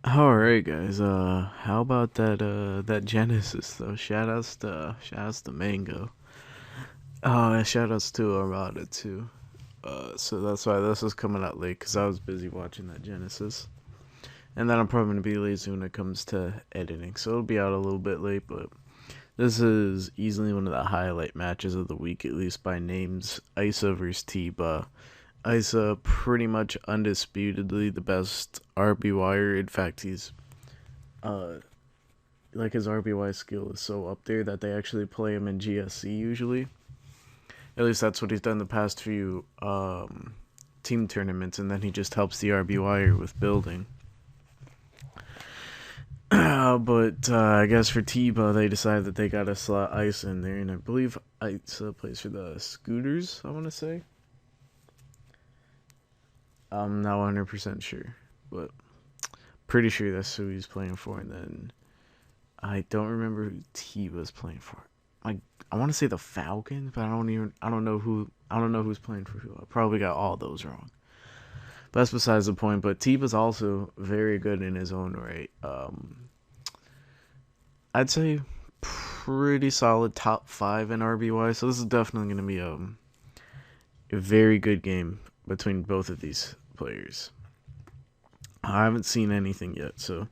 Alright guys, how about that Genesis though? Shoutouts to Mango. And shoutouts to Armada too. So that's why this is coming out late, because I was busy watching that Genesis. And then I'm probably gonna be lazy when it comes to editing. So it'll be out a little bit late, but this is easily one of the highlight matches of the week, at least by names. Isa versus Tiba. Isa pretty much undisputedly the best RBYer. In fact, he's uh like his RBY skill is so up there that they actually play him in GSC usually. At least that's what he's done the past few team tournaments, and then he just helps the RBYer with building. But I guess for Tiba, they decided that they gotta slot Ice in there, and I believe Ice plays for the Scooters, I want to say. I'm not 100% sure, but pretty sure that's who he's playing for, and then I don't remember who Tiba's playing for. I want to say the Falcons, but I don't know who's playing for who. I probably got all those wrong. But that's besides the point. But Tiba's also very good in his own right. I'd say pretty solid top 5 in RBY. So this is definitely going to be a very good game between both of these players. I haven't seen anything yet, so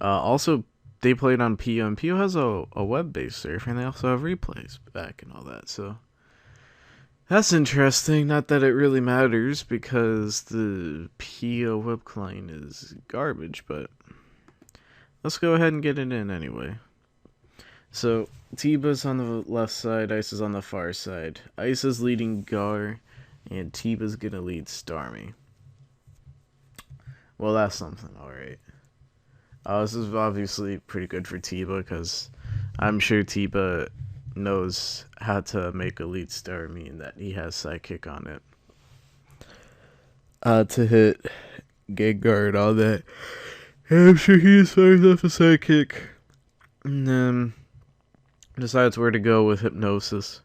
also they played on PO, and PO has a web-based server, and they also have replays back and all that. So that's interesting. Not that it really matters because the PO web client is garbage, but let's go ahead and get it in anyway. So Tiba's on the left side, Ice is on the far side. Ice is leading Gar, and Tiba's gonna lead Starmie. Well, that's something, alright. This is obviously pretty good for Tiba, because I'm sure Tiba knows how to make a lead Starmie and that he has sidekick on it. To hit Gengar and all that. I'm sure he fires off a sidekick. And then decides where to go with Hypnosis.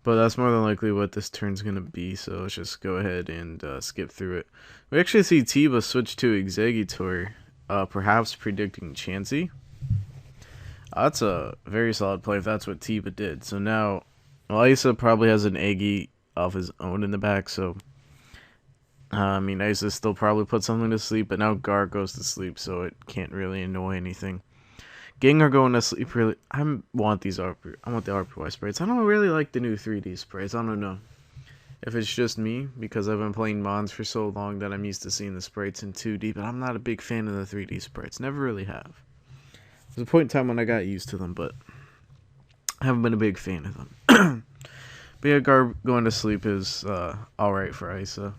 But that's more than likely what this turn's going to be, so let's just go ahead and skip through it. We actually see Tiba switch to Exeggutor, perhaps predicting Chansey. That's a very solid play if that's what Tiba did. So now, well, Isa probably has an Eggy of his own in the back, so I mean, Isa still probably put something to sleep, but now Gar goes to sleep, so it can't really annoy anything. Gengar going to sleep really. I want the RPY sprites. I don't really like the new 3D sprites. I don't know if it's just me because I've been playing Mons for so long that I'm used to seeing the sprites in 2D, but I'm not a big fan of the 3D sprites. Never really have. There's a point in time when I got used to them, but I haven't been a big fan of them. But yeah, Gar going to sleep is alright for Isa.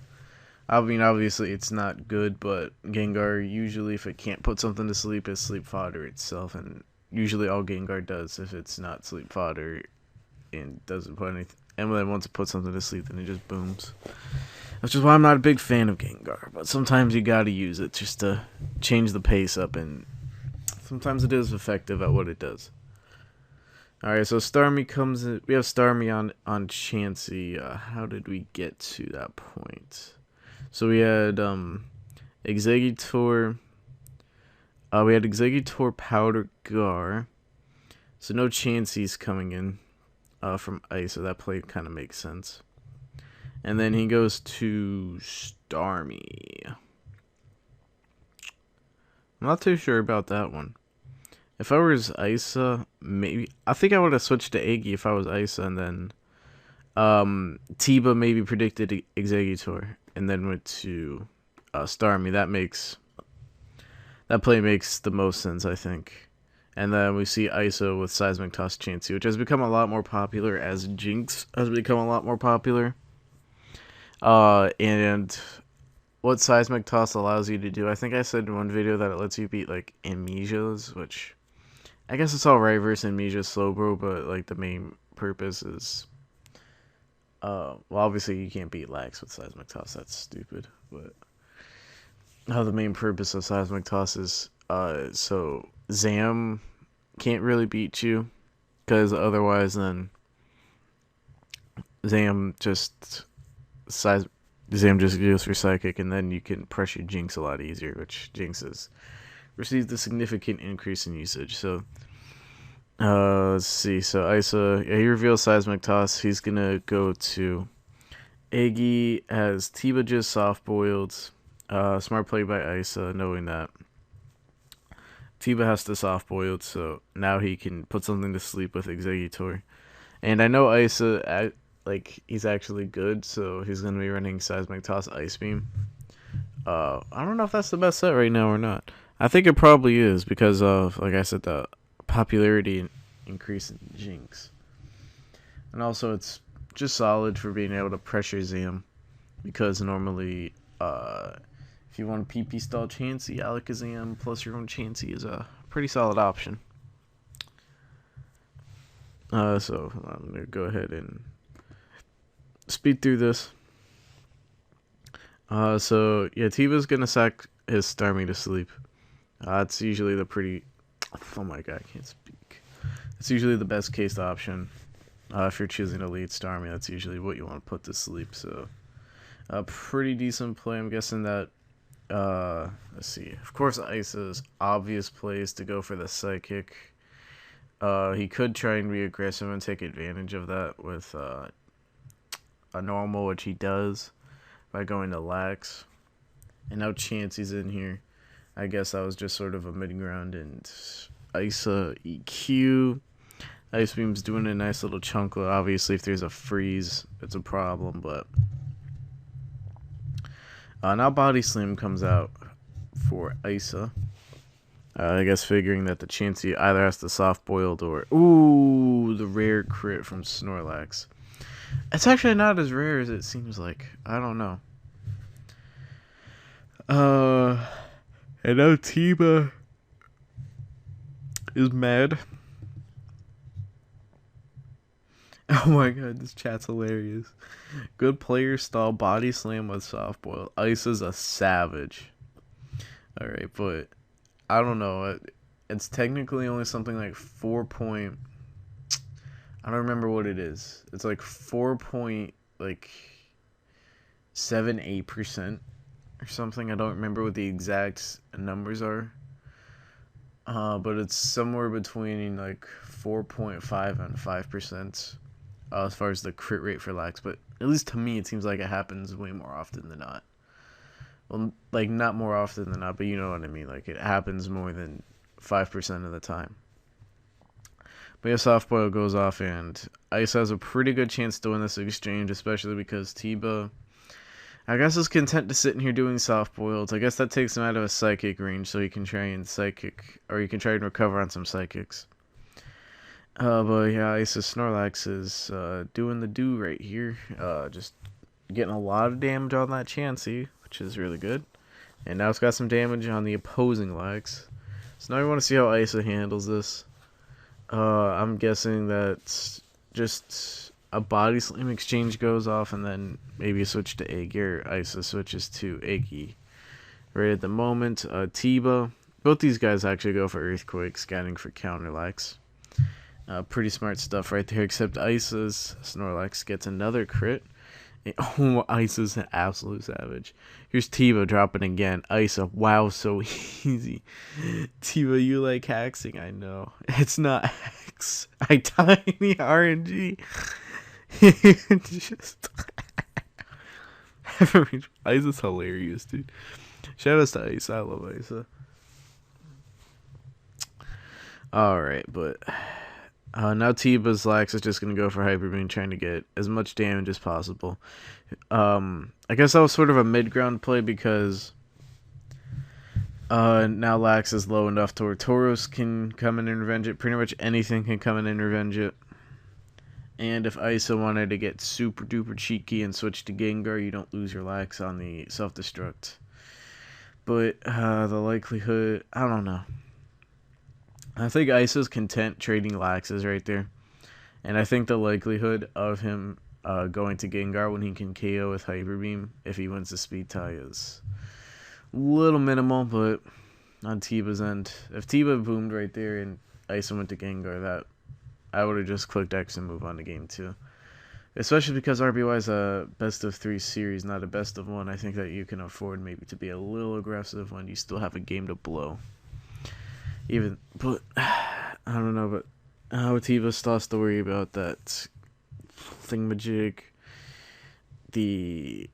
I mean, obviously it's not good, but Gengar usually, if it can't put something to sleep, is sleep fodder itself, and usually all Gengar does, if it's not sleep fodder and doesn't put anything, and then once it puts something to sleep, then it just booms. Which is why I'm not a big fan of Gengar, but sometimes you gotta use it just to change the pace up, and sometimes it is effective at what it does. Alright, so Starmie comes in. We have Starmie on Chansey. How did we get to that point? So we had Exeggutor. We had Exeggutor Powder Gar. So no Chansey's coming in from Ice, so that play kind of makes sense. And then he goes to Starmie. I'm not too sure about that one. If I was Isa, maybe I think I would have switched to Eggy if I was Isa, and then Tiba maybe predicted Exeggutor and then went to Starmie. That play makes the most sense, I think. And then we see Isa with Seismic Toss Chansey, which has become a lot more popular as Jinx has become a lot more popular. And what Seismic Toss allows you to do, I think I said in one video that it lets you beat like Amnesias, which I guess it's alright versus Amnesia Slowbro, but like the main purpose is well, obviously you can't beat Lax with Seismic Toss, that's stupid, but the main purpose of Seismic Toss is so Zam can't really beat you, because otherwise then Zam just Zam just goes for Psychic, and then you can pressure Jinx a lot easier, which Jinx has received a significant increase in usage. So, let's see. So, Isa, yeah, he reveals Seismic Toss. He's going to go to Iggy as Tiba just soft-boiled. Smart play by Isa, knowing that Tiba has to soft-boiled, so now he can put something to sleep with Executor. And I know Isa, he's actually good, so he's going to be running Seismic Toss Ice Beam. I don't know if that's the best set right now or not. I think it probably is because of, like I said, the popularity increase in Jinx. And also, it's just solid for being able to pressure Zam, because normally, if you want a PP stall Chansey, Alakazam plus your own Chansey is a pretty solid option. So I'm gonna go ahead and speed through this. So yeah, Tiba's gonna sack his Starmie to sleep. It's usually the pretty. Oh my god, I can't speak. It's usually the best case option. If you're choosing to lead Starmie, that's usually what you want to put to sleep. So, a pretty decent play. I'm guessing that. Let's see. Of course, Isa's obvious play is to go for the Psychic. He could try and be aggressive and take advantage of that with a normal, which he does by going to Lax. And now Chansey's in here. I guess that was just sort of a mid-ground, and Isa EQ. Ice Beam's doing a nice little chunk. Obviously, if there's a freeze, it's a problem, but now Body Slam comes out for Isa. I guess figuring that the Chansey either has to soft-boiled or... Ooh, the rare crit from Snorlax. It's actually not as rare as it seems like. I don't know. And now Tiba is mad. Oh my god, this chat's hilarious. Good player stall Body Slam with soft boil. Ice is a savage. Alright, but I don't know. It's technically only something like 4 point. I don't remember what it is. It's like 4.78% or something. I don't remember what the exact numbers are. But it's somewhere between like 4.5 and 5%. As far as the crit rate for Lax, but at least to me, it seems like it happens way more often than not. Well, like, not more often than not, but you know what I mean. Like, it happens more than 5% of the time. But yeah, Soft Boil goes off, and Ice has a pretty good chance to win this exchange, especially because Tiba, I guess, is content to sit in here doing Soft Boiled. I guess that takes him out of a Psychic range, so he can try and Psychic, or he can try and recover on some Psychics. But yeah, Ice's Snorlax is doing the do right here. Just getting a lot of damage on that Chansey, which is really good. And now it's got some damage on the opposing Lax. So now we want to see how Isa handles this. I'm guessing that just a Body Slam exchange goes off, and then maybe a switch to Iggy, or Isa switches to Iggy. Right at the moment, Tiba. Both these guys actually go for Earthquake, scanning for counter Lax. Pretty smart stuff right there, except Isa's Snorlax gets another crit. Oh, Isa's an absolute savage. Here's Tiba dropping again. Isa, wow, so easy. Tiba, you like hexing, I know. It's not hex. I tiny RNG. Just... Isa's hilarious, dude. Shout out to Isa. I love Isa. Alright, but... now Tiba's Lax is just going to go for Hyper Beam, trying to get as much damage as possible. I guess that was sort of a mid-ground play because now Lax is low enough to where Tauros can come in and revenge it. Pretty much anything can come in and revenge it. And if Isa wanted to get super duper cheeky and switch to Gengar, you don't lose your Lax on the self-destruct. But the likelihood, I don't know. I think Isa's content trading Laxes right there. And I think the likelihood of him going to Gengar when he can KO with Hyper Beam, if he wins the speed tie, is a little minimal, but on Tiba's end, if Tiba boomed right there and Isa went to Gengar, that I would have just clicked X and move on to game 2. Especially because RBY is a best of 3 series, not a best of 1. I think that you can afford maybe to be a little aggressive when you still have a game to blow. But I don't know, but Tiba still has to worry about that thingamajig, the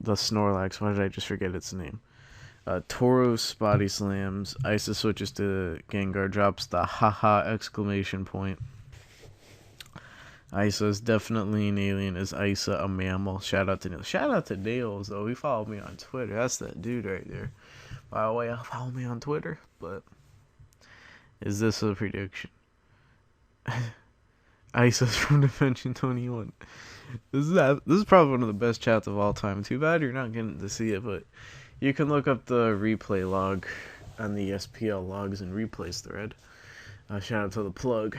Snorlax. Why did I just forget its name? Tauros body slams. Isa switches to Gengar, drops the haha exclamation point. Isa is definitely an alien. Is Isa a mammal? Shout out to Nails. Shout out to Nails, though. He followed me on Twitter. That's that dude right there. By the way, follow me on Twitter. But is this a prediction? Isa's from Dimension 21. This is probably one of the best chats of all time. Too bad you're not getting to see it, but you can look up the replay log on the SPL logs and replays thread. Shout out to the plug.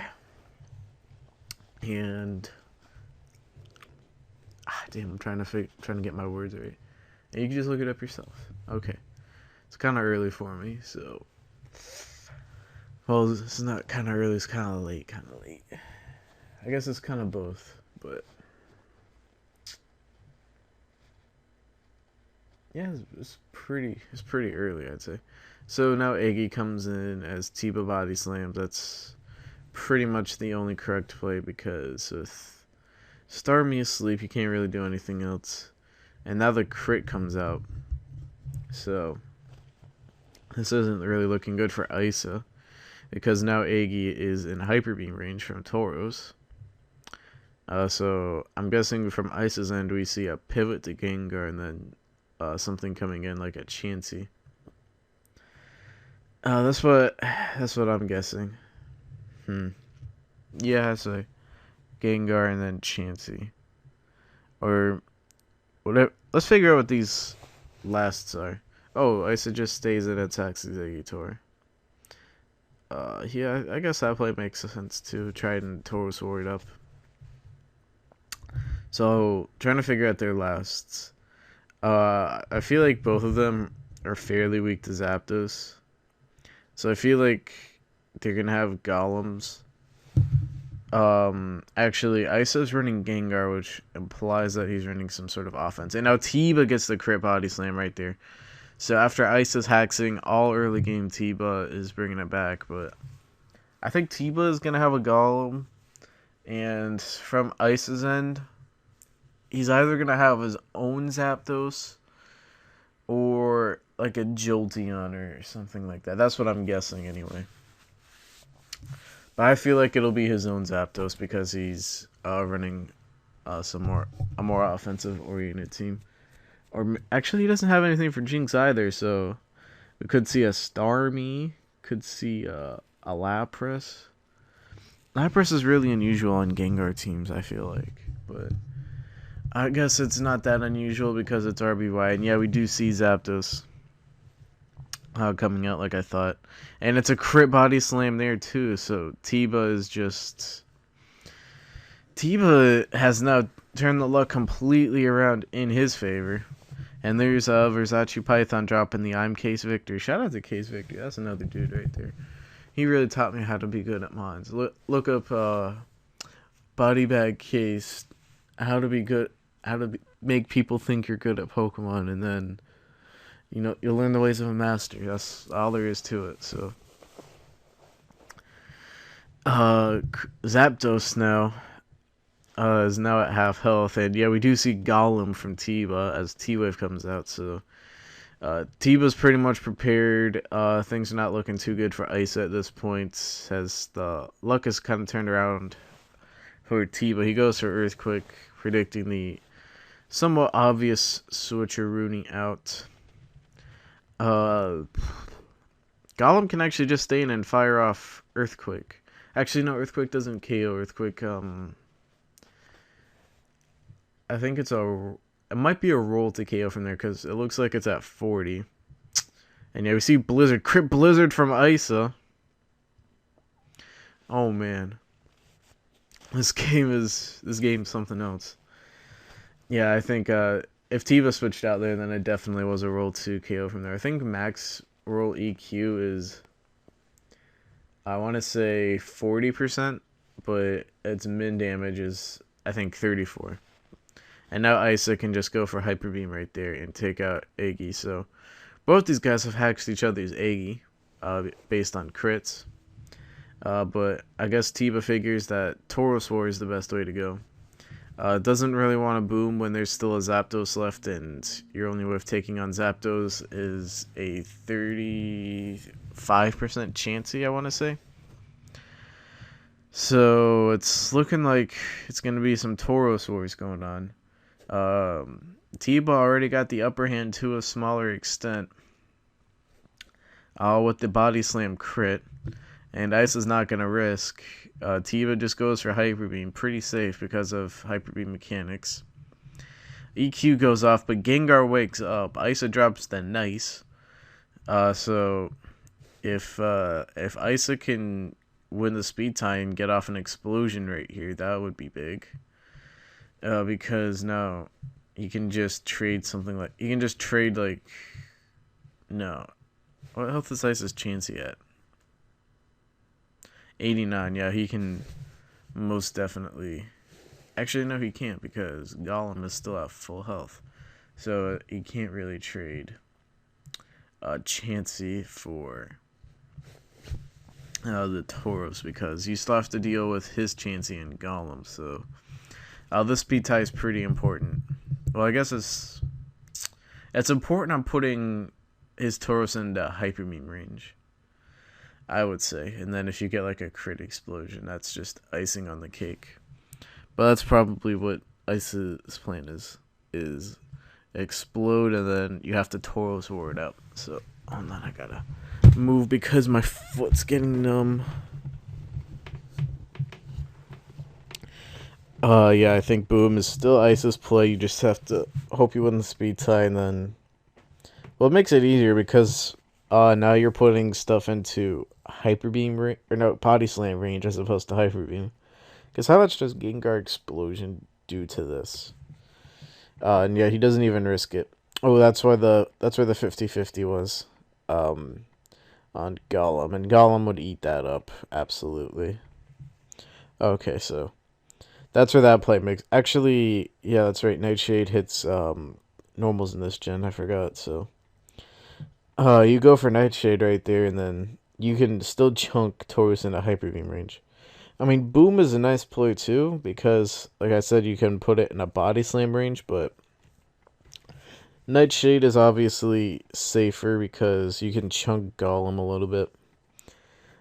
And damn, I'm trying to get my words right. And you can just look it up yourself. Okay, it's kind of early for me, so well, it's not kind of early. It's kind of late. I guess it's kind of both, but yeah, it's pretty early, I'd say. So now Iggy comes in as Tiba body slams. That's pretty much the only correct play because with Starmie asleep, you can't really do anything else. And now the crit comes out. So this isn't really looking good for Isa because now Iggy is in Hyper Beam range from Tauros. So I'm guessing from Isa's end we see a pivot to Gengar and then something coming in like a Chansey. That's what I'm guessing. Yeah, so Gengar and then Chansey. Or whatever. Let's figure out what these lasts are. Oh, Isa just stays and attacks the Exeggutor. Yeah, I guess that play makes sense too. Trident and Tauros worried up. So, trying to figure out their lasts. I feel like both of them are fairly weak to Zapdos. So I feel like they're gonna have Golems. Actually, Isa's running Gengar, which implies that he's running some sort of offense. And now Tiba gets the crit body slam right there. So after Isa's hexing, all early game Tiba is bringing it back. But I think Tiba is gonna have a Golem. And from Isa's end, he's either gonna have his own Zapdos or like a Jolteon or something like that. That's what I'm guessing anyway. But I feel like it'll be his own Zapdos because he's running a more offensive oriented team. Or actually, he doesn't have anything for Jinx either, so we could see a Starmie, could see a Lapras. Lapras is really unusual on Gengar teams, I feel like, but I guess it's not that unusual because it's RBY, and yeah, we do see Zapdos coming out like I thought. And it's a crit body slam there too, so Tiba has now turned the luck completely around in his favor. And there's Versace Python dropping the I'm Case Victory. Shout out to Case Victory, that's another dude right there. He really taught me how to be good at mons. Look up Body Bag Case, make people think you're good at Pokemon, and then you'll learn the ways of a master. That's all there is to it. So Zapdos now is now at half health, and yeah, we do see Golem from Tiba as T-Wave comes out. So Tiba's pretty much prepared. Things are not looking too good for Isa at this point, as the luck has kind of turned around for Tiba. He goes for Earthquake, predicting the somewhat obvious switcherooning out. Golem can actually just stay in and fire off Earthquake. Actually, no, Earthquake doesn't KO. Earthquake, I think it might be a roll to KO from there, because it looks like it's at 40. And yeah, we see Blizzard. Crit Blizzard from Isa. Oh, man. This game's something else. Yeah, I think, if Tiba switched out there, then it definitely was a roll to KO from there. I think max roll EQ is, I want to say 40%, but its min damage is, I think, 34. And now Isa can just go for Hyper Beam right there and take out Iggy. So both these guys have hacked each other's Iggy based on crits. But I guess Tiba figures that Tauros War is the best way to go. Doesn't really want to boom when there's still a Zapdos left, and your only way of taking on Zapdos is a 35% chancey, I want to say. So it's looking like it's going to be some Tauros Wars going on. Tiba already got the upper hand to a smaller extent with the Body Slam crit. And Ice is not going to risk. Tiba just goes for Hyper Beam. Pretty safe because of Hyper Beam mechanics. EQ goes off, but Gengar wakes up. Isa drops the nice. So if Isa can win the speed tie and get off an explosion right here, that would be big. Because now you can just trade something like... You can just trade like... No. What health is Isa's Chansey at? 89, yeah, he can most definitely... Actually, no, he can't because Golem is still at full health. So he can't really trade Chansey for the Tauros because you still have to deal with his Chansey and Golem. So this speed tie is pretty important. Well, I guess it's important on putting his Tauros into Hyper Beam range, I would say. And then if you get like a crit explosion, that's just icing on the cake. But that's probably what Ice's plan is explode and then you have to Tauros War it up. So hold on, I gotta move because my foot's getting numb. Yeah, I think Boom is still Ice's play. You just have to hope you win the speed tie and then... Well, it makes it easier because now you're putting stuff into Hyper Beam Body Slam range as opposed to Hyper Beam. Because how much does Gengar Explosion do to this? And yeah, he doesn't even risk it. Oh, that's where the 50-50 was on Golem, and Golem would eat that up absolutely. Okay, so that's where that play makes. Actually, yeah, that's right. Nightshade hits normals in this gen. I forgot. So you go for Nightshade right there, and then you can still chunk Tauros into Hyper Beam range. I mean, Boom is a nice play too, because, like I said, you can put it in a Body Slam range, but Nightshade is obviously safer because you can chunk Golem a little bit.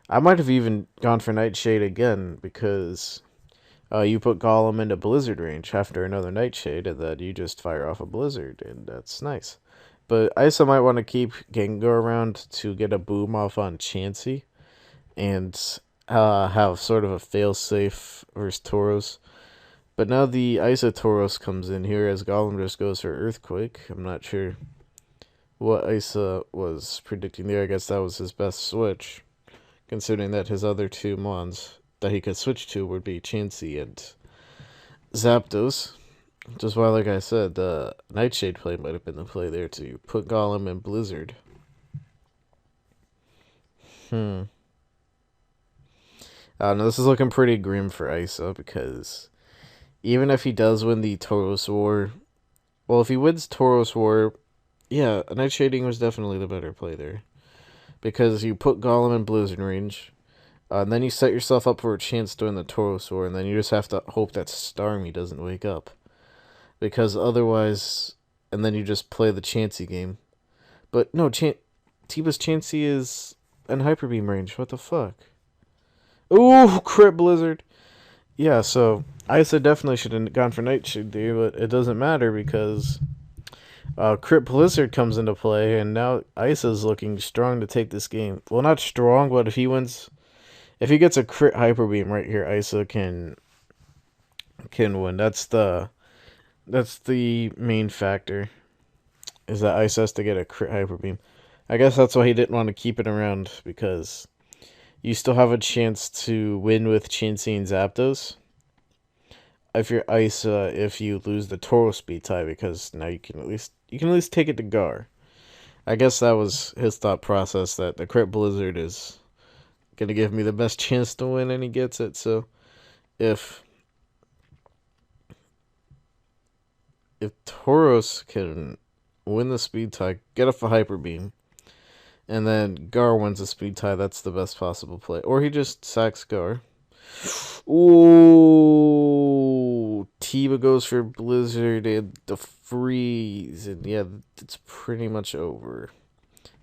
I might have even gone for Nightshade again, because you put Golem into Blizzard range after another Nightshade, and then you just fire off a Blizzard, and that's nice. But I also might want to keep Gengar around to get a Boom off on Chansey, and have sort of a fail-safe versus Tauros. But now the Isa Tauros comes in here as Golem just goes for Earthquake. I'm not sure what Isa was predicting there. I guess that was his best switch, considering that his other two mons that he could switch to would be Chansey and Zapdos. Which is why, like I said, the Nightshade play might have been the play there to put Golem in Blizzard. Now this is looking pretty grim for Isa because even if he does win the Tauros War, well, if he wins Tauros War, yeah, Nightshading was definitely the better play there because you put Golem in Blizzard range, and then you set yourself up for a chance to win the Tauros War, and then you just have to hope that Starmie doesn't wake up because otherwise, and then you just play the Chansey game. But no, Tiba's Chansey is in Hyper Beam range. What the fuck? Ooh, crit Blizzard. Yeah, so Isa definitely should have gone for Nightshade there, but it doesn't matter because crit Blizzard comes into play, and now Isa's looking strong to take this game. Well, not strong, but if he wins, if he gets a crit Hyper Beam right here, Isa can win. That's the main factor, is that Isa has to get a crit Hyper Beam. I guess that's why he didn't want to keep it around, because you still have a chance to win with Chansey and Zapdos if you're Isa, if you lose the Tauros speed tie, because now you can at least take it to Gar. I guess that was his thought process, that the crit Blizzard is gonna give me the best chance to win, and he gets it. So if Tauros can win the speed tie, get off a hyper beam, and then Gar wins the speed tie, that's the best possible play. Or he just sacks Gar. Ooh, Tiba goes for Blizzard and the freeze, and yeah, it's pretty much over.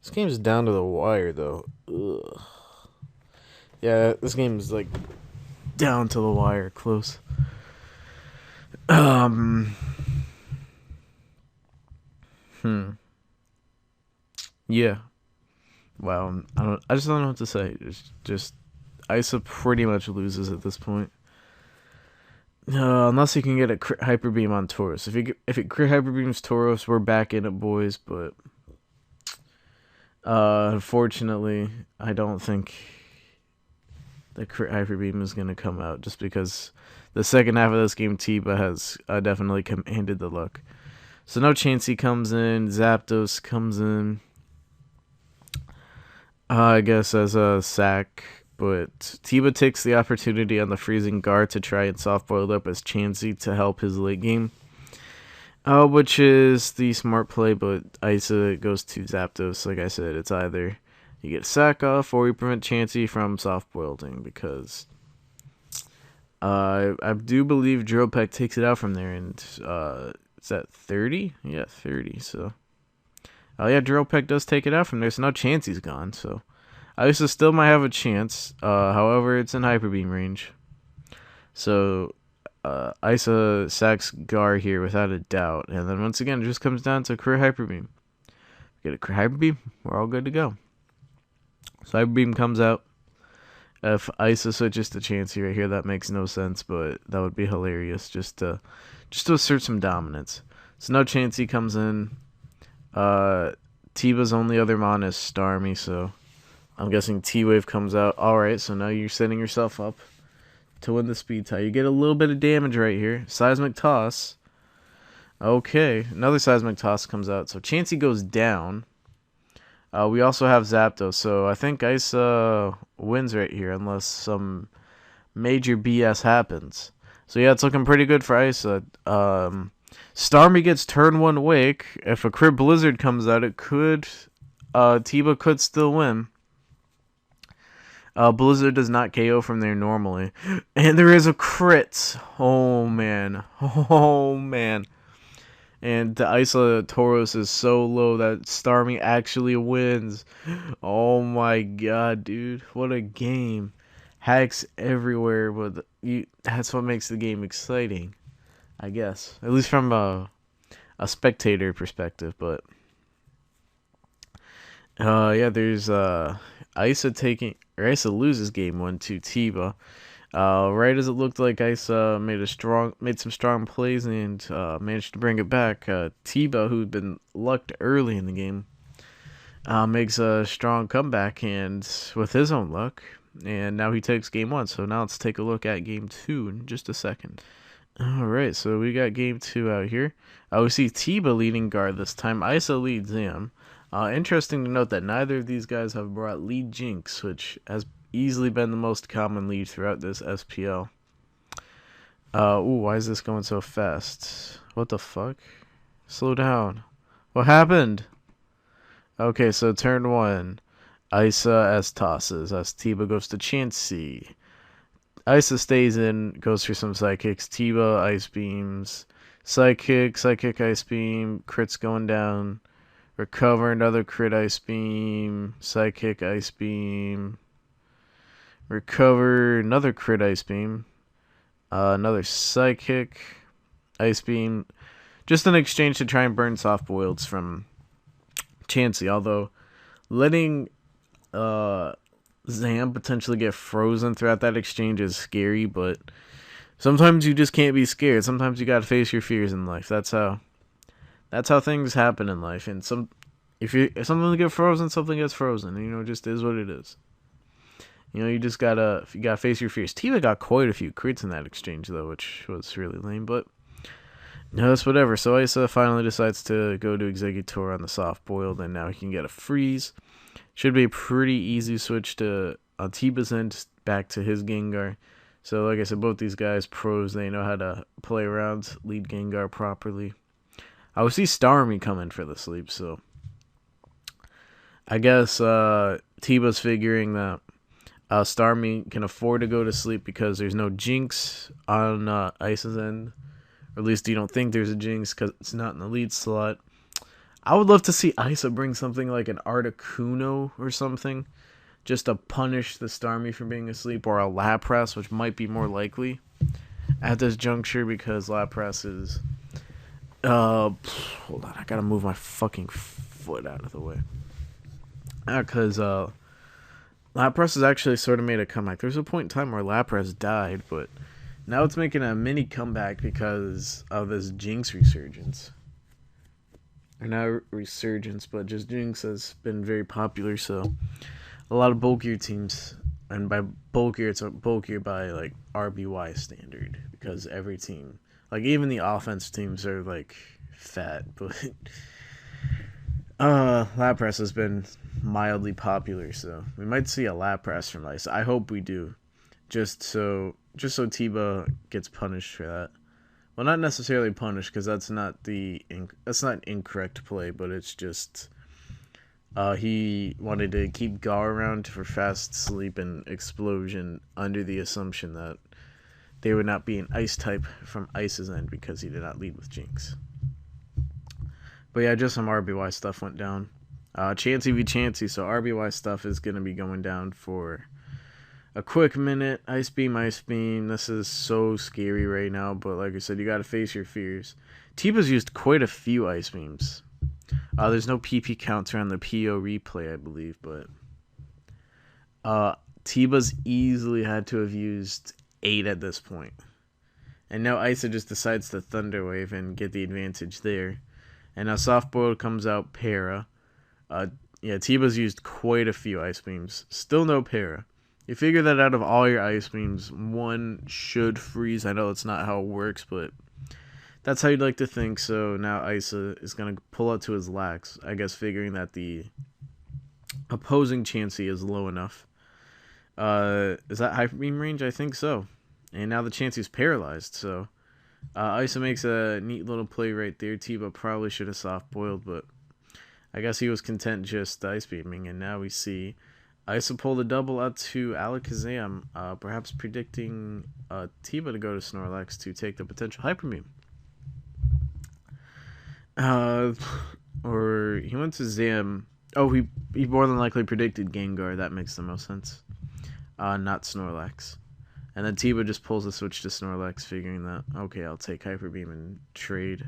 This game's down to the wire, though. Ugh. Yeah, this game is like down to the wire, close. Yeah. Wow. I just don't know what to say. It's just Isa pretty much loses at this point. Unless he can get a crit hyper beam on Tauros. If it crit hyper beams Tauros, we're back in it, boys. But unfortunately, I don't think the crit hyper beam is gonna come out, just because the second half of this game, Tiba has definitely commanded the luck. So no Chansey comes in, Zapdos comes in. I guess as a sack, but Tiba takes the opportunity on the freezing guard to try and soft boil up as Chansey to help his late game. Which is the smart play, but Isa goes to Zapdos. Like I said, it's either you get a sack off or you prevent Chansey from soft boiling, because I do believe Drill Peck takes it out from there, and is that 30? Yeah, 30, so. Oh yeah, Drill Peck does take it out from there, so now Chansey's gone, so Isa still might have a chance. However, it's in Hyper Beam range. So Isa sacks Gar here without a doubt. And then once again, it just comes down to career Hyper Beam. Get a career Hyper Beam, we're all good to go. So Hyper Beam comes out. If Isa switches to Chansey right here, that makes no sense, but that would be hilarious just to assert some dominance. So now Chansey comes in. Tiba's only other mon is Starmie, so I'm guessing T-Wave comes out. Alright, so now you're setting yourself up to win the speed tie. You get a little bit of damage right here. Seismic Toss. Okay, another Seismic Toss comes out. So Chansey goes down. We also have Zapdos, so I think Isa wins right here unless some major BS happens. So yeah, it's looking pretty good for Isa. Starmie gets turn 1 Wake. If a crit Blizzard comes out, it could... Tiba could still win. Blizzard does not KO from there normally. And there is a crit. Oh, man. Oh, man. And the Isa Tauros is so low that Starmie actually wins. Oh, my God, dude. What a game. Hacks everywhere. But that's what makes the game exciting, I guess. At least from a spectator perspective. But yeah, there's Isa loses game 1 to Tiba. Right as it looked like Isa made some strong plays and managed to bring it back. Tiba, who'd been lucked early in the game, makes a strong comeback and with his own luck, and now he takes game 1. So now let's take a look at game 2 in just a second. Alright, so we got game 2 out here. We see Tiba leading guard this time. Isa leads him. Interesting to note that neither of these guys have brought lead Jinx, which has easily been the most common lead throughout this SPL. Why is this going so fast? What the fuck? Slow down. What happened? Okay, so turn 1. Isa as tosses, as Tiba goes to Chansey. Isa stays in, goes for some Psychics. Tiba, Ice Beams. Psychic, Ice Beam. Crits going down. Recover, another crit Ice Beam. Psychic, Ice Beam. Recover, another crit Ice Beam. Another Psychic, Ice Beam. Just an exchange to try and burn soft boileds from Chansey. Although, letting Zam potentially get frozen throughout that exchange is scary, but sometimes you just can't be scared. Sometimes you gotta face your fears in life. That's how things happen in life. And if something gets frozen, something gets frozen. You know, it just is what it is. You know, you gotta face your fears. Tiba got quite a few crits in that exchange though, which was really lame, but no, that's whatever. So Isa finally decides to go to Exeggutor on the soft boiled, and now he can get a freeze. Should be a pretty easy switch to on Tiba's end back to his Gengar. So, like I said, both these guys pros. They know how to play around, lead Gengar properly. I would see Starmie coming for the sleep, so I guess Tiba's figuring that Starmie can afford to go to sleep because there's no Jinx on Ice's end. Or at least you don't think there's a Jinx because it's not in the lead slot. I would love to see Isa bring something like an Articuno or something, just to punish the Starmie for being asleep, or a Lapras, which might be more likely at this juncture because Lapras is... hold on, I gotta move my fucking foot out of the way. Because Lapras has actually sort of made a comeback. There's a point in time where Lapras died, but now it's making a mini comeback because of this Jinx resurgence. Or not resurgence, but just Jinx has been very popular, so a lot of bulkier teams, and by bulkier, it's bulkier by like RBY standard, because every team, like even the offense teams are like fat, but Lapras has been mildly popular, so we might see a Lapras from Ice. I hope we do, just so Tiba gets punished for that. Well, not necessarily punished, because that's not an incorrect play, but it's just he wanted to keep Gar around for fast sleep and explosion under the assumption that they would not be an ice type from Ice's end because he did not lead with Jinx. But yeah, just some RBY stuff went down. Chansey v Chansey, so RBY stuff is going to be going down for a quick minute. Ice Beam, Ice Beam. This is so scary right now, but like I said, you got to face your fears. Tiba's used quite a few Ice Beams. There's no PP counter on the PO replay, I believe, but Tiba's easily had to have used 8 at this point. And now Isa just decides to Thunder Wave and get the advantage there. And now Soft Boiled comes out Para. Yeah, Tiba's used quite a few Ice Beams. Still no Para. You figure that out of all your Ice Beams, one should freeze. I know it's not how it works, but that's how you'd like to think. So now Isa is going to pull out to his Lax, I guess figuring that the opposing Chansey is low enough. Is that Hyper Beam range? I think so. And now the Chansey's paralyzed, so Isa makes a neat little play right there. Tiba probably should have Soft Boiled, but I guess he was content just Ice Beaming, and now we see Isa pull the double out to Alakazam, perhaps predicting Tiba to go to Snorlax to take the potential Hyper Beam. Or he went to Zam. Oh, he more than likely predicted Gengar. That makes the most sense. Not Snorlax. And then Tiba just pulls the switch to Snorlax, figuring that, okay, I'll take Hyper Beam and trade.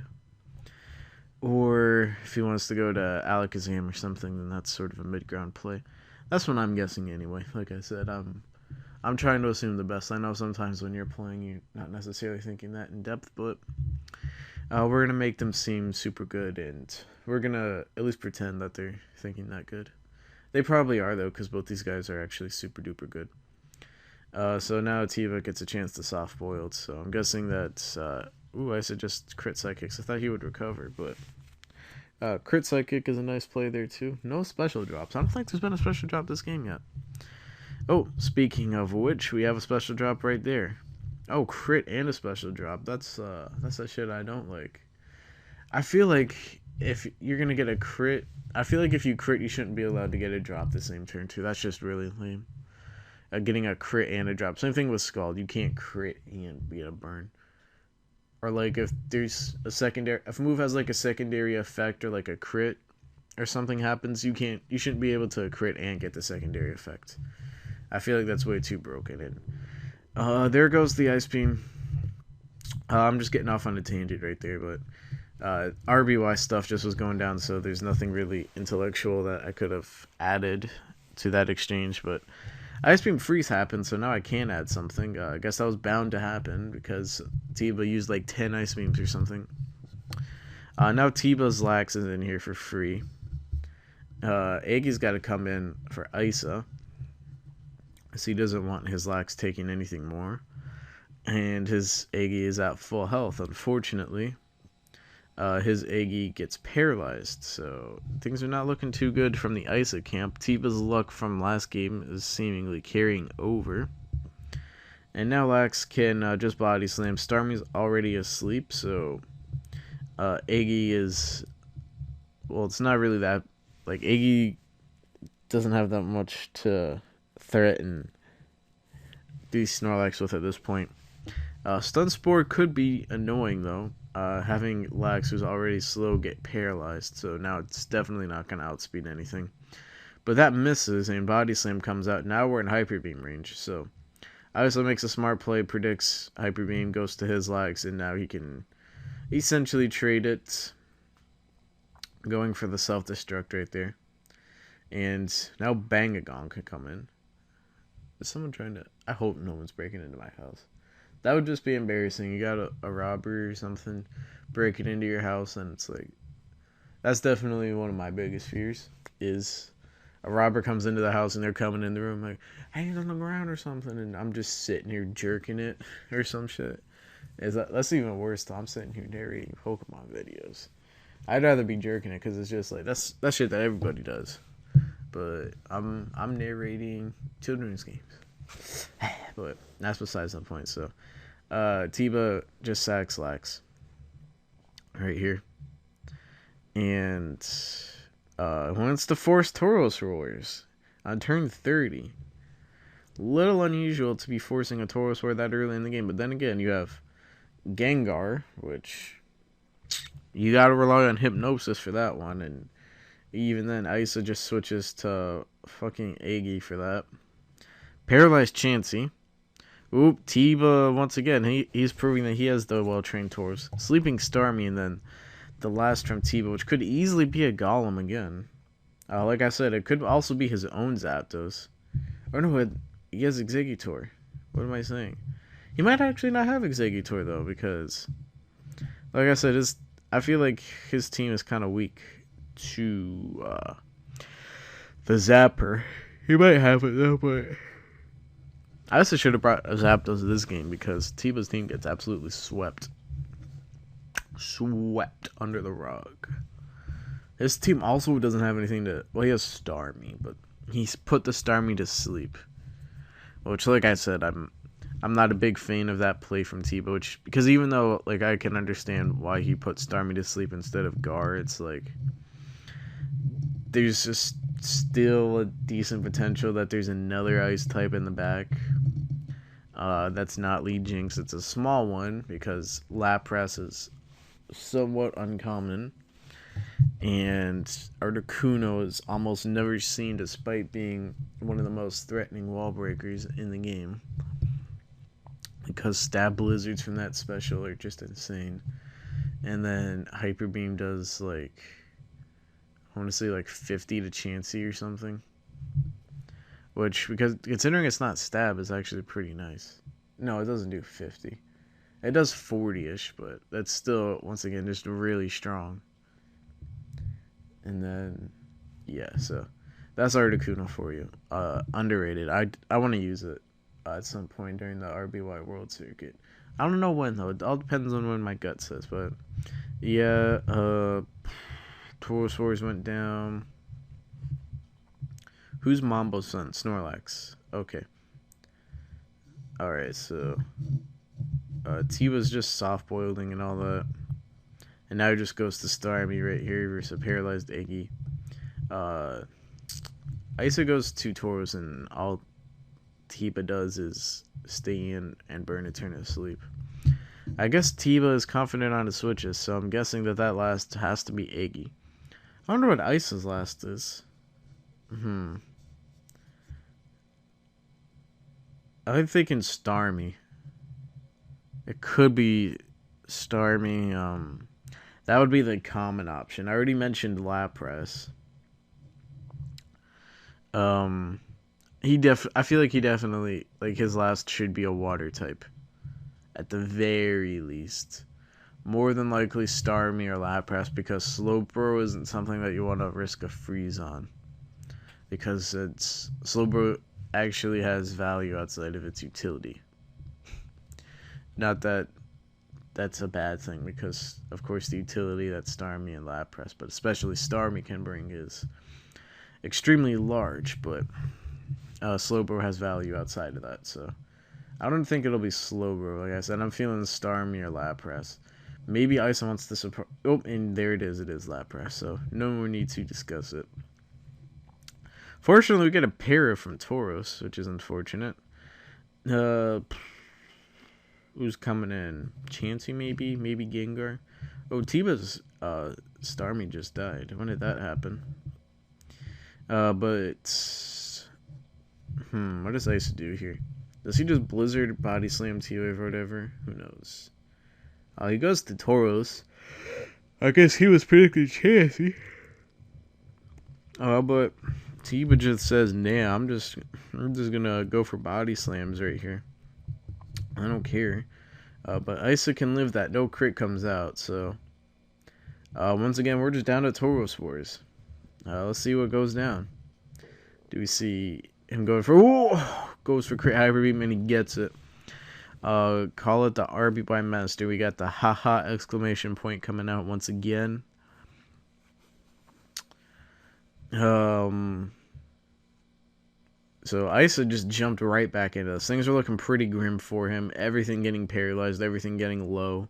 Or if he wants to go to Alakazam or something, then that's sort of a mid-ground play. That's what I'm guessing anyway. Like I said, I'm trying to assume the best. I know sometimes when you're playing, you're not necessarily thinking that in depth, but we're going to make them seem super good, and we're going to at least pretend that they're thinking that good. They probably are, though, because both these guys are actually super-duper good. So now Tiba gets a chance to Soft Boiled, so I'm guessing that... I said just Crit Psychics. I thought he would recover, but... Crit Psychic is a nice play there, too. No special drops. I don't think there's been a special drop this game yet. Oh, speaking of which, we have a special drop right there. Oh, crit and a special drop. That's that shit I don't like. I feel like if you're gonna get a crit, I feel like if you crit, you shouldn't be allowed to get a drop the same turn too. That's just really lame. Getting a crit and a drop. Same thing with Scald. You can't crit and be a burn. Or like if there's a secondary, if a move has like a secondary effect or like a crit or something happens, you shouldn't be able to crit and get the secondary effect. I feel like that's way too broken. And there goes the Ice Beam. I'm just getting off on a tangent right there, but RBY stuff just was going down, so there's nothing really intellectual that I could have added to that exchange, but Ice Beam Freeze happened, so now I can add something. I guess that was bound to happen because Tiba used like 10 Ice Beams or something. Now Tiba's Lax is in here for free. Iggy's got to come in for Isa, because he doesn't want his Lax taking anything more. And his Iggy is at full health, unfortunately. His Iggy gets paralyzed, so things are not looking too good from the Isa camp. Tiba's luck from last game is seemingly carrying over. And now Lax can just body slam. Starmie's already asleep, so Iggy is... Well, it's not really that... Like, Iggy doesn't have that much to threaten the Snorlax with at this point. Stun Spore could be annoying, though. Having Lax, who's already slow, get paralyzed, so now it's definitely not going to outspeed anything. But that misses, and Body Slam comes out. Now we're in Hyper Beam range, so Iso makes a smart play, predicts Hyper Beam, goes to his Lax, and now he can essentially trade it, going for the self-destruct right there. And now Bangagon can come in. Is someone trying to... I hope no one's breaking into my house. That would just be embarrassing. You got a robber or something breaking into your house, and it's like... That's definitely one of my biggest fears, is a robber comes into the house and they're coming in the room like, hanging on the ground or something, and I'm just sitting here jerking it or some shit. That's even worse, though. I'm sitting here narrating Pokemon videos. I'd rather be jerking it, because it's just like, that's shit that everybody does. But I'm narrating children's games. But that's besides the point. So Tiba just sacks Lax right here, and wants to force Tauros Roars on turn 30. Little unusual to be forcing a Tauros Roar that early in the game, but then again, you have Gengar, which you gotta rely on Hypnosis for that one, and even then, Isa just switches to fucking Iggy for that. Paralyzed Chansey. Oop, Tiba, once again, he's proving that he has the well-trained Tauros. Sleeping Starmie, and then the last from Tiba, which could easily be a Golem again. Like I said, it could also be his own Zapdos. Or no, he has Exeggutor. What am I saying? He might actually not have Exeggutor, though, because, like I said, I feel like his team is kind of weak to the Zapper. He might have it, though, but I also should have brought a Zapdos to this game, because Tiba's team gets absolutely swept under the rug. His team also doesn't have anything to... Well, he has Starmie, but he's put the Starmie to sleep. Which, like I said, I'm not a big fan of that play from Tiba, because even though, like, I can understand why he put Starmie to sleep instead of Gar, it's like, there's just still a decent potential that there's another ice type in the back. That's not Leage. It's a small one, because Lapras is somewhat uncommon, and Articuno is almost never seen, despite being one of the most threatening wall breakers in the game, because stab blizzards from that special are just insane. And then Hyper Beam does, like, I want to say like 50 to Chansey or something, which, because considering it's not stab, is actually pretty nice. No, it doesn't do 50. It does 40-ish, but that's still, once again, just really strong. And then, yeah, so that's Articuno for you. Underrated. I want to use it at some point during the RBY World Circuit. I don't know when, though. It all depends on when my gut says, but yeah, Tauros Wars went down. Who's Mambo's son? Snorlax. Okay. Alright, so Tiba's just soft-boiling and all that. And now he just goes to Starmie right here versus a paralyzed Iggy. Isa goes to Tauros, and all Tiba does is stay in and burn a turn of sleep. I guess Tiba is confident on his switches, so I'm guessing that last has to be Iggy. I wonder what Isa's last is. I'm thinking Starmie. It could be Starmie. That would be the common option. I already mentioned Lapras. I feel like he definitely, like, his last should be a water type, at the very least. More than likely Starmie or Lapras, because Slowbro isn't something that you want to risk a freeze on, because Slowbro actually has value outside of its utility. Not that that's a bad thing, because of course the utility that Starmie and Lapras, but especially Starmie, can bring is extremely large, but Slowbro has value outside of that, so I don't think it'll be Slowbro. Like I said, I'm feeling Starmie or Lapras. Maybe Ice wants to support. Oh, and there it is. It is Lapras. So no more need to discuss it. Fortunately, we get a para from Tauros, which is unfortunate. Who's coming in? Chansey, maybe? Maybe Gengar? Oh, Tiba's Starmie just died. When did that happen? But what does Ice do here? Does he just Blizzard Body Slam T-Wave or whatever? Who knows? He goes to Tauros. I guess he was predicting Chansey. But Tiba just says, "Nah, I'm just gonna go for Body Slams right here. I don't care." But Isa can live that. No crit comes out, so once again, we're just down to Tauros Wars. Let's see what goes down. Do we see him going for... Ooh, goes for crit hyper beam and he gets it. Call it the RBY master. We got the haha exclamation point coming out once again. So Isa just jumped right back into this. Things are looking pretty grim for him. Everything getting paralyzed, everything getting low.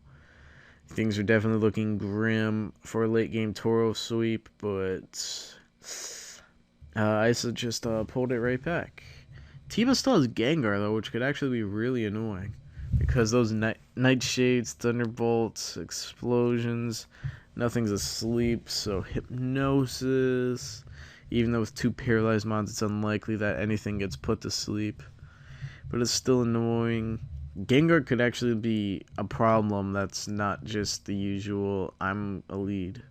Things are definitely looking grim for a late game Tauros sweep, but Isa just pulled it right back. Tiba still has Gengar though, which could actually be really annoying because those Nightshades, Thunderbolts, Explosions, nothing's asleep. So Hypnosis. Even though with 2 paralyzed mons, it's unlikely that anything gets put to sleep. But it's still annoying. Gengar could actually be a problem that's not just the usual, I'm a lead.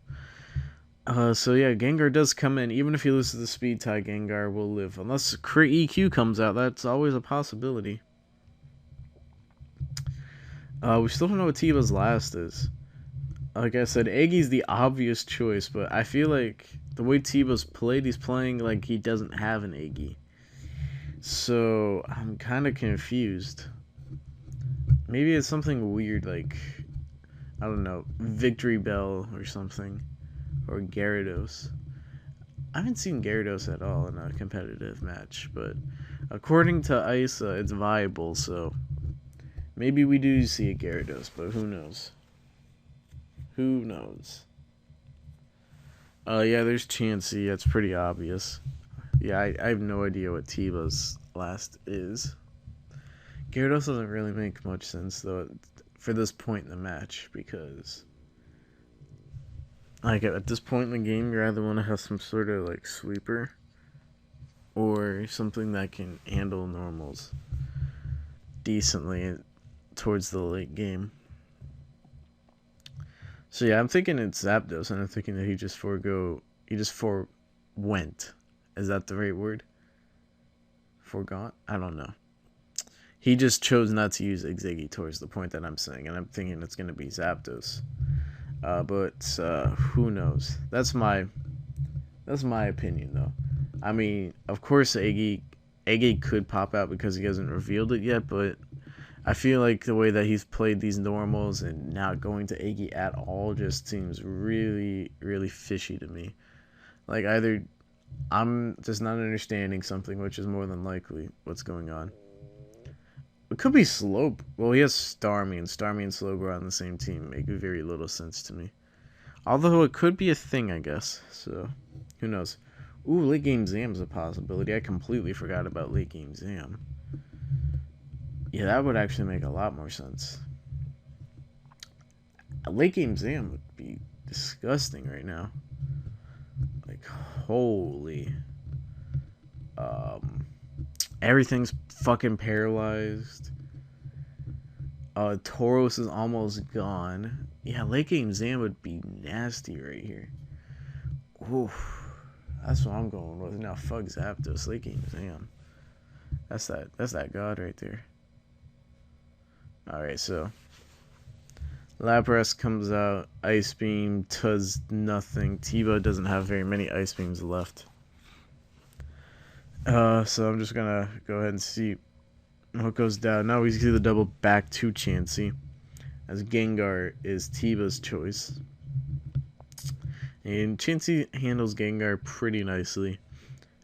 So yeah, Gengar does come in. Even if he loses the speed tie, Gengar will live. Unless crit EQ comes out, that's always a possibility. We still don't know what Tiba's last is. Like I said, Eggy's the obvious choice, but I feel like the way Tiba's played, he's playing like he doesn't have an Eggy. So I'm kind of confused. Maybe it's something weird like, I don't know, Victory Bell or something. Or Gyarados. I haven't seen Gyarados at all in a competitive match, but according to Isa, it's viable, so maybe we do see a Gyarados, but who knows? Who knows? Yeah, there's Chansey. That's pretty obvious. Yeah, I have no idea what Tiba's last is. Gyarados doesn't really make much sense, though, for this point in the match, because... like, at this point in the game, you either want to have some sort of, like, sweeper or something that can handle normals decently towards the late game. So, yeah, I'm thinking it's Zapdos, and I'm thinking that he just forwent. Is that the right word? Forgot? I don't know. He just chose not to use Ziggy towards the point that I'm saying, and I'm thinking it's going to be Zapdos. But who knows? That's my opinion, though. I mean, of course, Eggy could pop out because he hasn't revealed it yet, but I feel like the way that he's played these normals and not going to Eggy at all just seems really, really fishy to me. Like, either I'm just not understanding something, which is more than likely what's going on. It could be Slope. Well, he has Starmie, and Slowbro are on the same team. Make very little sense to me. Although it could be a thing, I guess. So, who knows? Ooh, late game Zam's a possibility. I completely forgot about late game Zam. Yeah, that would actually make a lot more sense. A late game Zam would be disgusting right now. Like, holy. Everything's fucking paralyzed. Tauros is almost gone. Yeah, late game Zam would be nasty right here. Oof. That's what I'm going with. Now fuck Zapdos. Late game Zam. That's that god right there. Alright, so Lapras comes out. Ice Beam does nothing. Tiba doesn't have very many Ice Beams left. So I'm just gonna go ahead and see what goes down. Now we see the double back to Chansey, as Gengar is Tiba's choice. And Chansey handles Gengar pretty nicely.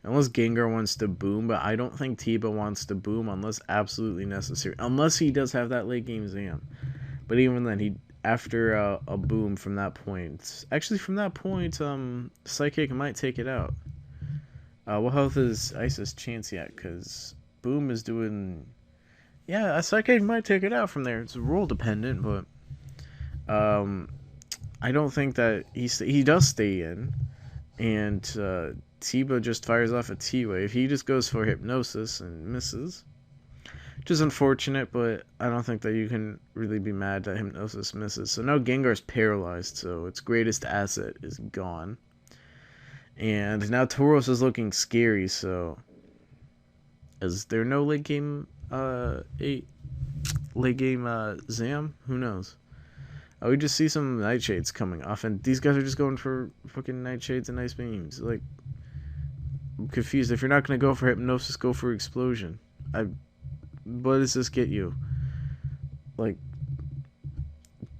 Unless Gengar wants to boom, but I don't think Tiba wants to boom unless absolutely necessary. Unless he does have that late game Zam. But even then, he after a boom from that point. Actually, from that point, Psychic might take it out. What health is Isis Chance yet? Because boom is doing. Yeah, a Psychic might take it out from there. It's role dependent, but I don't think that he does stay in, and Tiba just fires off a T-Wave. He just goes for Hypnosis and misses. Which is unfortunate, but I don't think that you can really be mad that Hypnosis misses. So now Gengar's paralyzed, so its greatest asset is gone. And now Tauros is looking scary, so is there no late game Zam? Who knows? We just see some Nightshades coming off, and these guys are just going for fucking Nightshades and Ice Beams. Like, I'm confused. If you're not going to go for Hypnosis, go for Explosion. What does this get you? Like,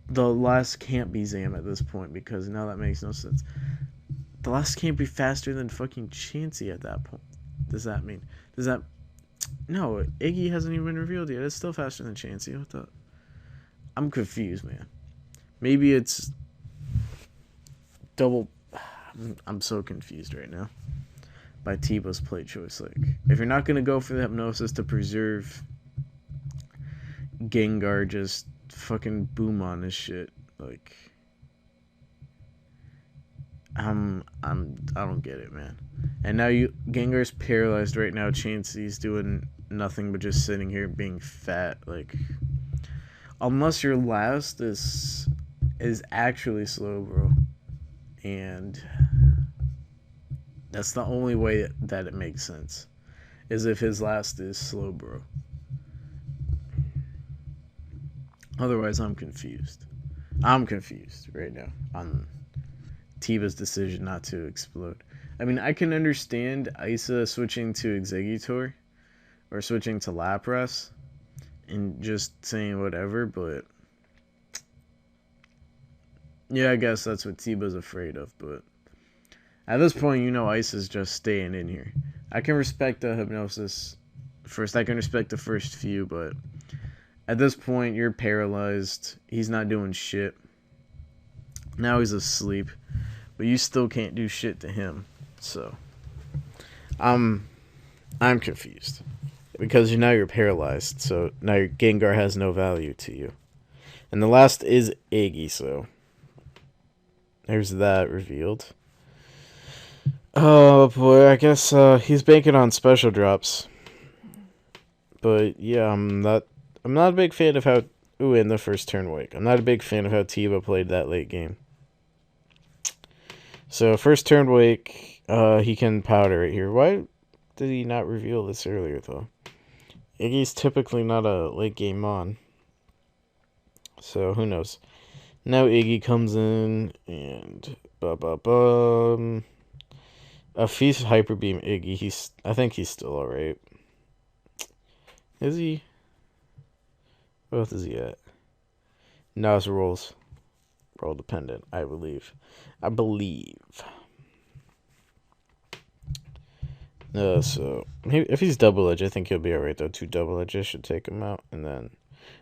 the last can't be Zam at this point, because now that makes no sense. The last can't be faster than fucking Chansey at that point. Does that mean? Does that... No, Iggy hasn't even been revealed yet. It's still faster than Chansey. What the... I'm confused, man. Maybe it's... double... I'm so confused right now by Tiba's play choice. Like, if you're not going to go for the Hypnosis to preserve Gengar, just fucking boom on this shit. Like, I don't get it, man. And now Gengar's paralyzed right now. Chansey's doing nothing but just sitting here being fat. Like, unless your last is actually slow, bro, and that's the only way that it makes sense, is if his last is slow, bro. Otherwise, I'm confused. I'm confused right now on Tiba's decision not to explode. I mean, I can understand Isa switching to Exeggutor or switching to Lapras and just saying whatever, but yeah, I guess that's what Tiba's afraid of. But at this point, you know, Isa's just staying in here. I can respect the Hypnosis first. I can respect the first few, but at this point, you're paralyzed. He's not doing shit. Now he's asleep, but you still can't do shit to him. So, I'm confused because now you're paralyzed. So now your Gengar has no value to you, and the last is Iggy. So there's that revealed. Oh boy, I guess he's banking on special drops. But yeah, I'm not a big fan of how... Ooh, in the first turn wake. I'm not a big fan of how Tiba played that late game. So, first turn wake, he can powder right here. Why did he not reveal this earlier, though? Iggy's typically not a late game mon. So, who knows? Now Iggy comes in, and... If he's Hyper Beam Iggy, I think he's still alright. Is he? What is he at? No, it's role dependent, I believe. So if he's double edge, I think he'll be alright though. 2 double edges should take him out, and then,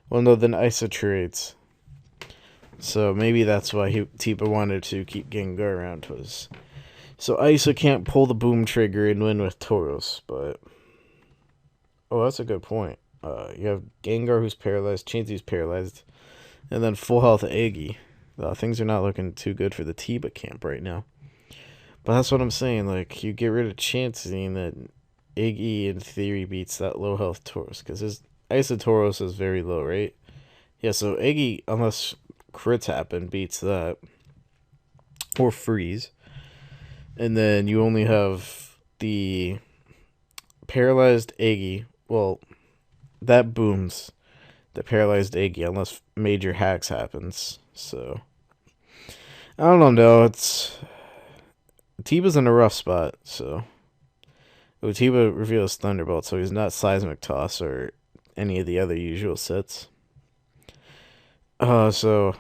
well, no, then Isa trades. So maybe that's why Tiba wanted to keep Gengar around, was so Isa can't pull the boom trigger and win with Tauros. But oh, that's a good point. You have Gengar who's paralyzed, Chansey's paralyzed, and then full health Iggy. Things are not looking too good for the Tiba camp right now. But that's what I'm saying. Like, you get rid of Chansey, and then Iggy in theory beats that low health Tauros, because his Isa Tauros is very low, right? Yeah, so Iggy, unless crits happen, beats that, or freeze, and then you only have the paralyzed Iggy. Well, that booms the paralyzed Iggy unless major hacks happens. So I don't know. Tiba's in a rough spot. So Tiba reveals Thunderbolt, so he's not Seismic Toss or any of the other usual sets. So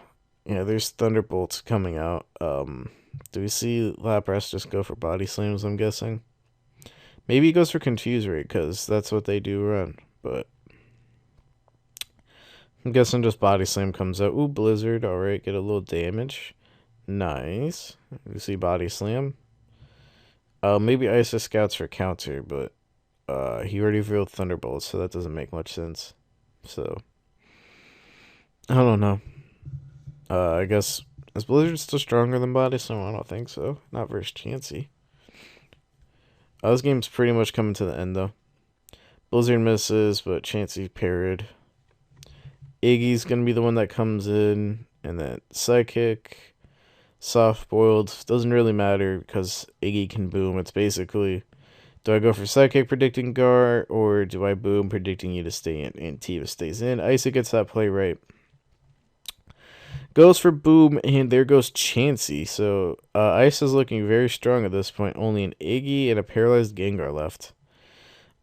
yeah, there's Thunderbolts coming out. Do we see Lapras just go for Body Slams? I'm guessing. Maybe he goes for Confuse Rate, because that's what they do run. But I'm guessing just Body Slam comes out. Ooh, Blizzard. Alright, get a little damage. Nice. You see Body Slam. Maybe Isis Scouts for counter, but he already revealed Thunderbolts, so that doesn't make much sense. So, I don't know. I guess, is Blizzard still stronger than Body Slam? I don't think so. Not versus Chansey. This game's pretty much coming to the end, though. Blizzard misses, but Chansey parried. Iggy's going to be the one that comes in, and then Psychic, Soft Boiled. Doesn't really matter because Iggy can boom. It's basically, do I go for Psychic predicting Gar, or do I boom predicting you to stay in? And Tiba stays in. Isa gets that play right. Goes for boom, and there goes Chansey. So Isa's looking very strong at this point. Only an Iggy and a paralyzed Gengar left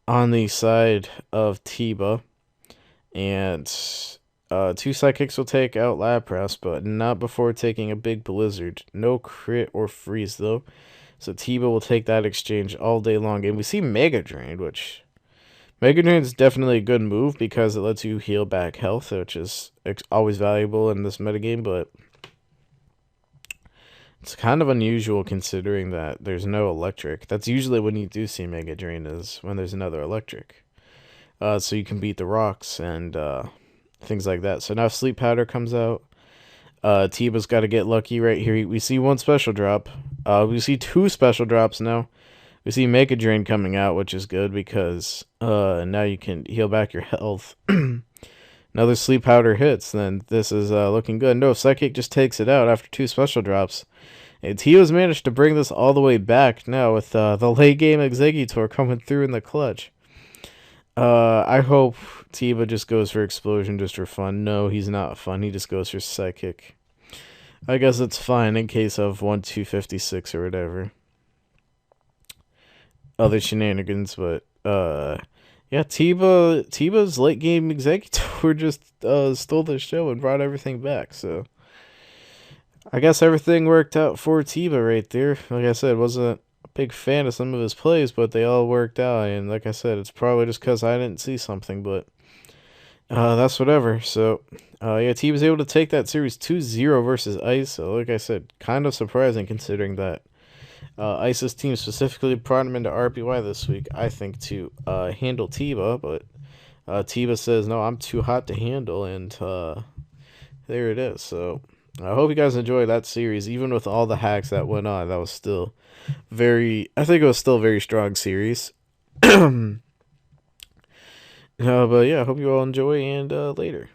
on the side of Tiba. And 2 Psychics will take out Lapras, but not before taking a big Blizzard. No crit or freeze, though. So Tiba will take that exchange all day long. And we see Mega Drain, which... Mega Drain is definitely a good move because it lets you heal back health, which is always valuable in this metagame, but it's kind of unusual considering that there's no electric. That's usually when you do see Mega Drain, is when there's another electric. So you can beat the rocks and things like that. So now Sleep Powder comes out. Tiba's got to get lucky right here. We see 1 special drop. We see 2 special drops now. We see Mega Drain coming out, which is good because now you can heal back your health. Another Sleep Powder hits, then this is looking good. No, Psychic just takes it out after 2 special drops. And Tio's managed to bring this all the way back now with the late game Exeggutor coming through in the clutch. I hope Tiba just goes for Explosion just for fun. No, he's not fun. He just goes for Psychic. I guess it's fine in case of 1-256 or whatever. Other shenanigans, but yeah, Tiba's late game Exeggutor just stole the show and brought everything back. So I guess everything worked out for Tiba right there. Like I said, wasn't a big fan of some of his plays, but they all worked out. And like I said, it's probably just because I didn't see something, but that's whatever. So yeah, Tiba's able to take that series 2-0 versus Ice. So like I said, kind of surprising considering that Ice's team specifically brought him into RBY this week, I think, to handle Tiba, but Tiba says, no, I'm too hot to handle, and there it is. So I hope you guys enjoyed that series, even with all the hacks that went on. That was still I think it was still a very strong series. But yeah, I hope you all enjoy, and later.